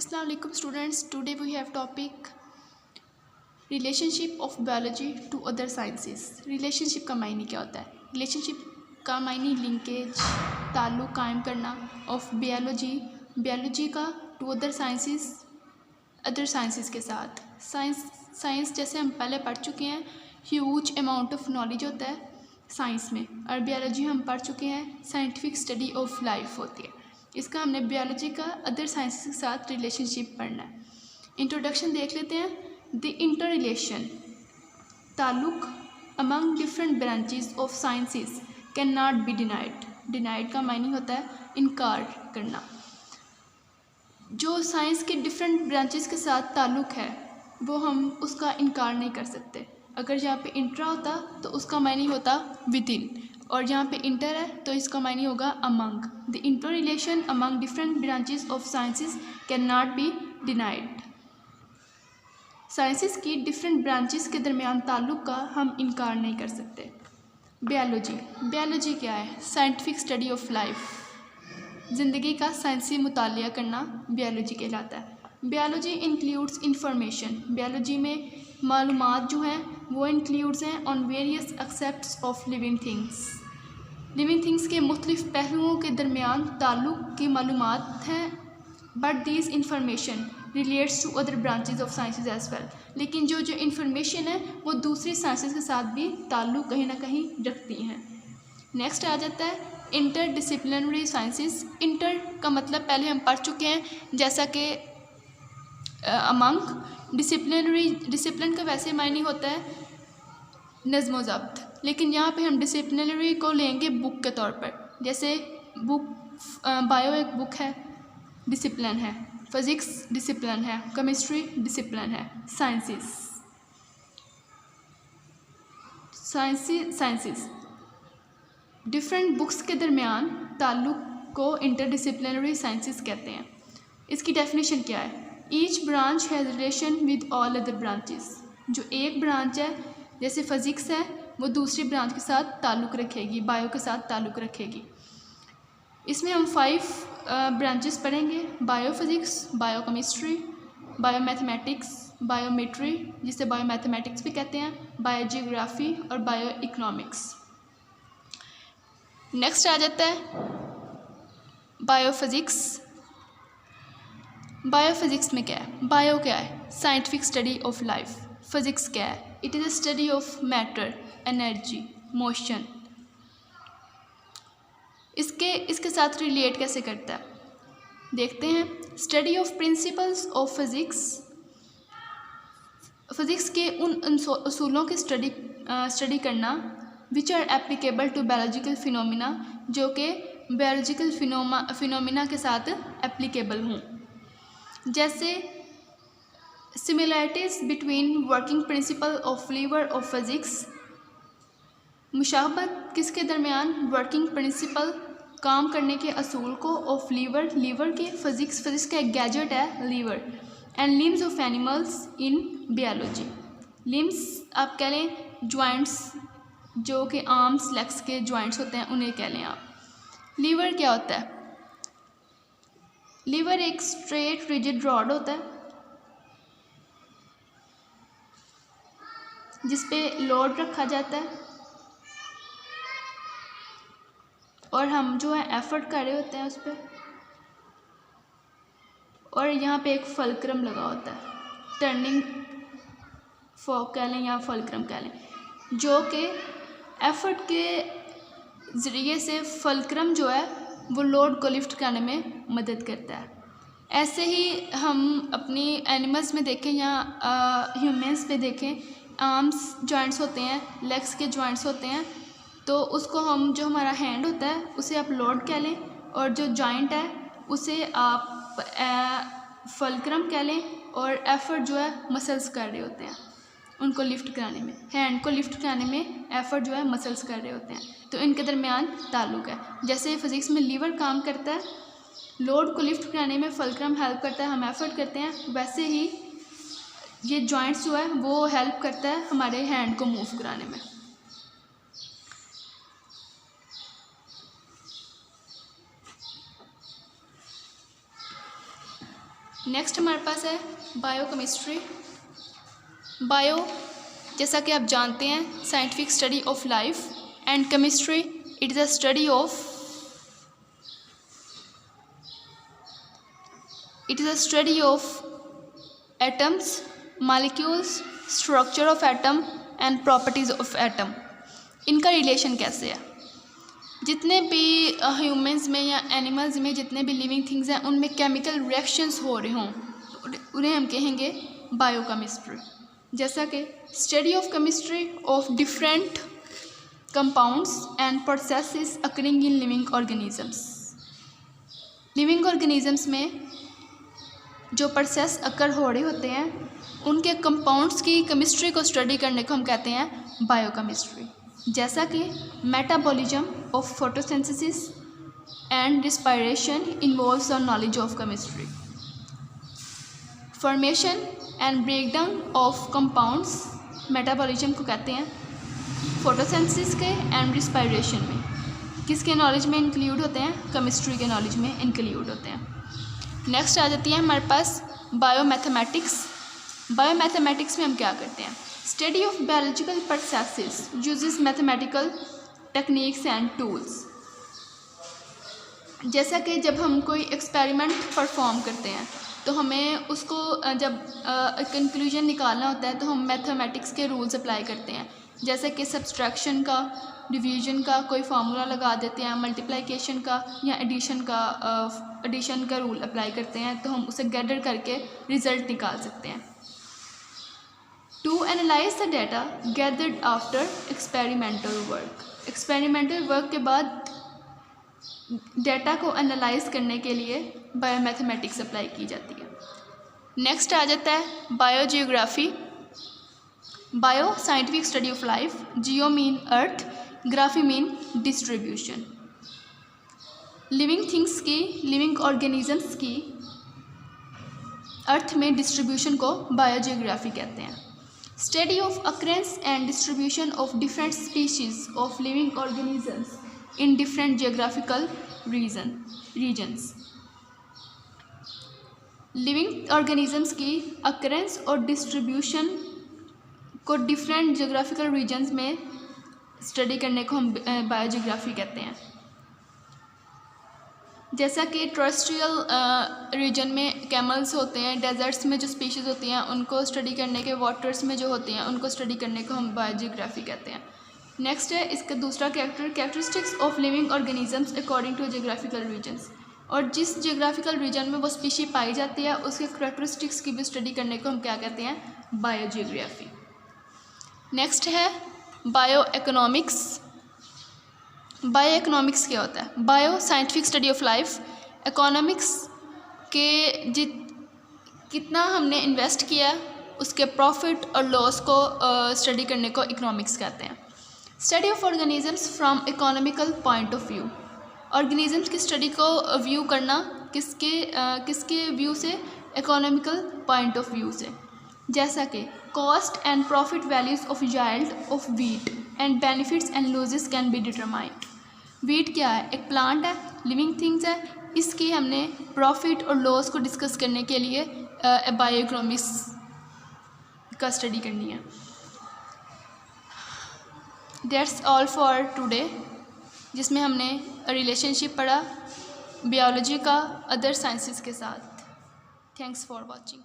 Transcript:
Assalamu alaikum students. Today we have topic relationship of biology to other sciences. Relationship का मायने क्या होता है? Relationship का मायने लिंकेज, ताल्लुक़ कायम करना of biology का to other sciences के साथ. साइंस जैसे हम पहले पढ़ चुके हैं, ह्यूज अमाउंट ऑफ नॉलेज होता है साइंस में, और बियोलॉजी हम पढ़ चुके हैं, साइंटिफिक स्टडी ऑफ लाइफ होती है. इसका हमने बियोलॉजी का अदर साइंस के साथ रिलेशनशिप पढ़ना है. इंट्रोडक्शन देख लेते हैं. द इंटर रिलेशन ताल्लुक़ among different branches of sciences can not be denied. Denied का मायने होता है इनकार करना. जो साइंस के डिफरेंट ब्रांचेस के साथ ताल्लुक़ है वो हम उसका इनकार नहीं कर सकते. अगर यहाँ पे इंट्रा होता तो उसका मायने होता विद इन, और यहाँ पे इंटर है तो इसका मायने होगा among. The inter relation among different branches of sciences can not be denied. Sciences की डिफरेंट ब्रांचेस के दरमियान ताल्लुक़ का हम इनकार नहीं कर सकते. बियोलॉजी क्या है? Scientific study of life. ज़िंदगी का साइंसी मुतालिया करना बियोलॉजी कहलाता है. Biology includes information. बियोलॉजी में मालूमात जो हैं वो इंक्लूड्स हैं on various aspects of living things. Living things के मुख्तलिफ पहलुओं के दरमियान ताल्लुक़ की मालूमात हैं. But these information relates to other branches of sciences as well. लेकिन जो इंफॉर्मेशन है वो दूसरी साइंसेस के साथ भी ताल्लुक़ कहीं ना कहीं रखती हैं. नेक्स्ट आ जाता है इंटर डिसिप्लिनरी साइंसेस. इंटर का मतलब पहले हम पढ़ चुके हैं, जैसा कि अमंग. डिसिप्लिन का वैसे मायने होता है नज़्म ज़ब्त, लेकिन यहाँ पे हम डिसिप्लिनरी को लेंगे बुक के तौर पर. जैसे बुक बायो एक बुक है, डिसिप्लिन है. फिज़िक्स डिसिप्लिन है, केमिस्ट्री डिसिप्लिन है. साइंसेस डिफरेंट बुक्स के दरमियान ताल्लुक़ को इंटरडिसिप्लिनरी साइंसेस कहते हैं. इसकी डेफिनेशन क्या है? Each branch has relation with all other branches. जो एक ब्रांच है जैसे फिज़िक्स है वो दूसरी ब्रांच के साथ ताल्लुक़ रखेगी, बायो के साथ ताल्लुक़ रखेगी. इसमें हम 5 ब्रांचेस पढ़ेंगे: बायोफिज़िक्स, बायोकेमिस्ट्री, बायोमैथमेटिक्स, बायोमेट्री जिसे बायोमैथमेटिक्स भी कहते हैं, बायोजियोग्राफी और बायो इकोनॉमिक्स. नेक्स्ट आ जाता है बायोफिज़िक्स. बायोफिज़िक्स में क्या है? बायो क्या है? Scientific study of life. Physics क्या है? It is a study of matter, energy, motion. इसके साथ रिलेट कैसे करता है देखते हैं. Study of principles of physics. Physics के उन असूलों की स्टडी करना which are applicable to biological phenomena, जो कि बायोलॉजिकल फिनोमिना के साथ एप्लीकेबल हों. जैसे similarities between working principle of lever of physics. मुशाबहत किसके दरमियान? वर्किंग प्रिंसिपल, काम करने के असूल को, ऑफ लीवर के. फिज़िक्स का एक गैजेट है lever. And limbs of animals in biology. Limbs आप कह लें जॉइंट्स, जो कि आर्म्स लेग्स के जॉइंट्स होते हैं, उन्हें कह लें आप. लीवर क्या होता है? लीवर एक स्ट्रेट रिजिड रॉड होता है जिस पे लोड रखा जाता है और हम जो है एफर्ट कर रहे होते हैं उस पर. और यहाँ पे एक फलक्रम लगा होता है, टर्निंग फोक कह लें या फलक्रम कह लें, जो कि एफर्ट के ज़रिए से फलक्रम जो है वो लोड को लिफ्ट करने में मदद करता है. ऐसे ही हम अपनी एनिमल्स में देखें या ह्यूमंस पे देखें, आर्म्स जॉइंट्स होते हैं, लेग्स के जॉइंट्स होते हैं, तो उसको हम जो हमारा हैंड होता है उसे आप लोड कह लें, और जो जॉइंट है उसे आप फलक्रम कह लें, और एफर्ट जो है मसल्स कर रहे होते हैं उनको लिफ्ट कराने में. हैंड को लिफ्ट कराने में एफर्ट जो है मसल्स कर रहे होते हैं, तो इनके दरमियान ताल्लुक़ है. जैसे फिज़िक्स में लीवर काम करता है लोड को लिफ्ट कराने में, फलक्रम हेल्प करता है, हम एफर्ट करते हैं, वैसे ही ये जॉइंट्स जो है वो हेल्प करता है हमारे हैंड को मूव कराने में. नेक्स्ट हमारे पास है बायोकेमिस्ट्री। बायो, जैसा कि आप जानते हैं, scientific study of life, and chemistry it is a study of atoms, molecules, structure of atom and properties of atom. इनका रिलेशन कैसे है? जितने भी ह्यूमंस में या एनिमल्स में जितने भी लिविंग थिंग्स हैं उनमें केमिकल रिएक्शंस हो रहे हों, उन्हें हम कहेंगे बायोकेमिस्ट्री। जैसा कि study of chemistry of different compounds and processes occurring in living organisms. Living organisms में जो प्रोसेस अकर हो रहे होते हैं उनके कंपाउंड्स की केमिस्ट्री को स्टडी करने को हम कहते हैं बायोकेमिस्ट्री। जैसा कि metabolism of photosynthesis and respiration involves on knowledge of chemistry. Formation and breakdown of compounds metabolism को कहते हैं फोटोसिंथेसिस के एंड रिस्पायरेशन में। किसके नॉलेज में इंक्लूड होते हैं? केमिस्ट्री के नॉलेज में इंक्लूड होते हैं। नेक्स्ट आ जाती है हमारे पास बायोमैथमेटिक्स। बायोमैथमेटिक्स में हम क्या करते हैं? Study of biological processes uses mathematical techniques and tools. जैसा कि जब हम कोई एक्सपेरिमेंट परफॉर्म करते हैं तो हमें उसको जब कंक्लूजन निकालना होता है तो हम मैथमेटिक्स के रूल्स अप्लाई करते हैं। जैसे कि सब्सट्रैक्शन का, डिवीजन का कोई फार्मूला लगा देते हैं, मल्टीप्लिकेशन का या एडिशन का रूल अप्लाई करते हैं तो हम उसे गैदर करके रिज़ल्ट निकाल सकते हैं। To analyze the data gathered after experimental work। Experimental work के बाद डेटा को एनालाइज करने के लिए बायोमैथमेटिक्स अप्लाई की जाती है। नेक्स्ट आ जाता है biogeography. Bio scientific study of life, geo mean earth, graphy mean distribution. Living things की, लिविंग ऑर्गेनिजम्स की अर्थ में डिस्ट्रीब्यूशन को बायोजियोग्राफी कहते हैं। Study of occurrence and distribution of different species of living organisms in different geographical regions. Living organisms की occurrence और distribution को different geographical regions में स्टडी करने को हम बायोजियोग्राफी कहते हैं। जैसा कि टेरेस्ट्रियल रीजन में कैमल्स होते हैं, डेजर्ट्स में जो स्पीशीज़ होती हैं उनको स्टडी करने के, वाटर्स में जो होती हैं उनको स्टडी करने को हम बायोजियोग्राफी कहते हैं। नेक्स्ट है इसका दूसरा characteristics of living organisms according to geographical regions. और जिस जियोग्राफिकल रीजन में वो स्पीशी पाई जाती है उसके कैरेक्टरिस्टिक्स की भी स्टडी करने को हम क्या कहते हैं? बायोजियोग्राफी। नेक्स्ट है बायो इकोनॉमिक्स। बायो इकोनॉमिक्स क्या होता है? Bio scientific study of life, economics के कितना हमने इन्वेस्ट किया उसके प्रॉफिट और लॉस को स्टडी करने को इकोनॉमिक्स कहते हैं। Study of organisms from economical point of view. Organisms की स्टडी को व्यू करना किसके व्यू से? इकोनॉमिकल पॉइंट ऑफ व्यू से। जैसा कि cost and profit values of yield of wheat and benefits and losses can be determined. Wheat क्या है? एक प्लांट है, लिविंग थिंग्स है। इसकी हमने प्रॉफिट और लॉस को डिस्कस करने के लिए बायो इकोनॉमिक्स का स्टडी करनी है। दैट्स ऑल फॉर टुडे, जिसमें हमने रिलेशनशिप पढ़ा बायोलॉजी का अदर साइंसेस के साथ। Thanks for watching.